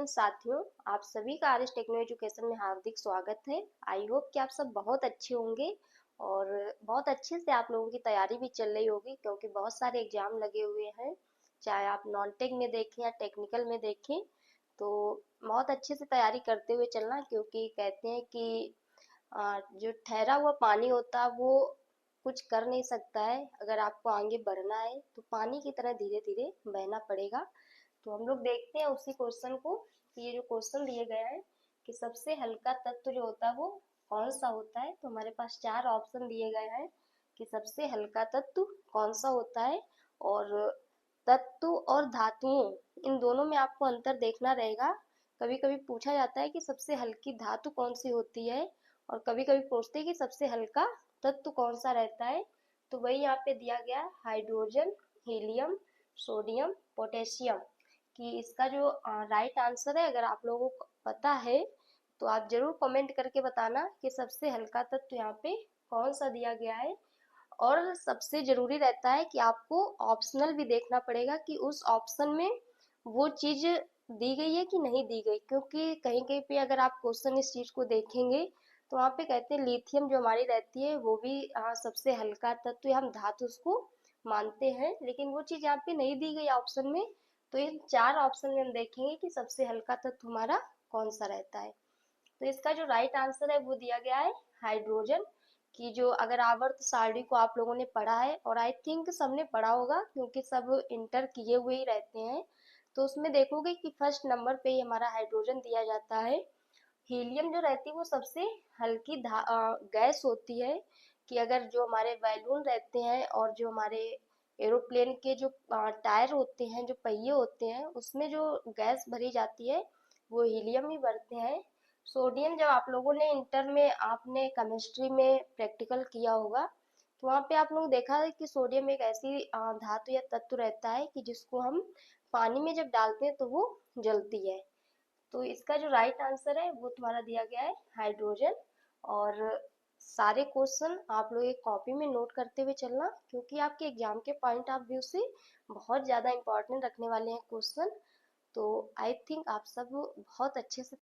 साथियों, आप सभी का आर एस टेक्नो एजुकेशन में हार्दिक स्वागत है। आई होप कि आप सब बहुत अच्छे होंगे और बहुत अच्छे से आप लोगों की तैयारी भी चल रही होगी, क्योंकि बहुत सारे एग्जाम लगे हुए हैं। चाहे आप नॉन टेक में देखें या टेक्निकल में देखें, तो बहुत अच्छे से तैयारी करते हुए चलना, क्योंकि कहते हैं कि जो ठहरा हुआ पानी होता है वो कुछ कर नहीं सकता है। अगर आपको आगे बढ़ना है तो पानी की तरह धीरे धीरे बहना पड़ेगा। तो हम लोग देखते हैं उसी क्वेश्चन को कि ये जो क्वेश्चन दिए गए हैं कि सबसे हल्का तत्व जो होता है वो कौन सा होता है। तो हमारे पास चार ऑप्शन दिए गए हैं कि सबसे हल्का तत्व कौन सा होता है। और तत्व और धातुओं, इन दोनों में आपको अंतर देखना रहेगा। कभी कभी पूछा जाता है कि सबसे हल्की धातु कौन सी होती है, और कभी कभी पूछते हैं कि सबसे हल्का तत्व कौन सा रहता है। तो वही यहाँ पे दिया गया है, हाइड्रोजन, हीलियम, सोडियम, पोटेशियम। कि इसका जो राइट आंसर है, अगर आप लोगों को पता है तो आप जरूर कमेंट करके बताना कि सबसे हल्का तत्व यहाँ पे कौन सा दिया गया है। और सबसे जरूरी रहता है कि आपको ऑप्शनल भी देखना पड़ेगा कि उस ऑप्शन में वो चीज दी गई है कि नहीं दी गई, क्योंकि कहीं कहीं पे अगर आप क्वेश्चन इस चीज को देखेंगे तो वहाँ पे कहते हैं लिथियम जो हमारी रहती है वो भी सबसे हल्का तत्व या हम धातु उसको मानते हैं, लेकिन वो चीज यहाँ पे नहीं दी गई ऑप्शन में। तो इन चार ऑप्शन में हम देखेंगे कि सबसे हल्का तत्व हमारा कौन सा रहता है। तो इसका जो राइट आंसर है वो दिया गया है हाइड्रोजन। कि जो अगर आवर्त सारणी को आप लोगों ने पढ़ा है, और आई थिंक सबने पढ़ा होगा क्योंकि सब इंटर किए हुए ही रहते हैं, तो उसमें देखोगे कि फर्स्ट नंबर पे ही हमारा हाइड्रोजन दिया जाता है। हीलियम जो रहती है वो सबसे हल्की गैस होती है। कि अगर जो हमारे बैलून रहते हैं और जो हमारे एरोप्लेन के जो टायर होते हैं, जो पहिए होते हैं, उसमें जो गैस भरी जाती है वो हीलियम ही भरते हैं। सोडियम, जब आप लोगों ने इंटर में आपने केमिस्ट्री में प्रैक्टिकल किया होगा, तो वहाँ पे आप लोग देखा है कि सोडियम एक ऐसी धातु या तत्व रहता है कि जिसको हम पानी में जब डालते हैं तो वो जलती है। तो इसका जो राइट आंसर है वो तुम्हारा दिया गया है हाइड्रोजन। और सारे क्वेश्चन आप लोग एक कॉपी में नोट करते हुए चलना, क्योंकि आपके एग्जाम के पॉइंट ऑफ व्यू से बहुत ज़्यादा इंपॉर्टेंट रखने वाले हैं क्वेश्चन। तो आई थिंक आप सब बहुत अच्छे से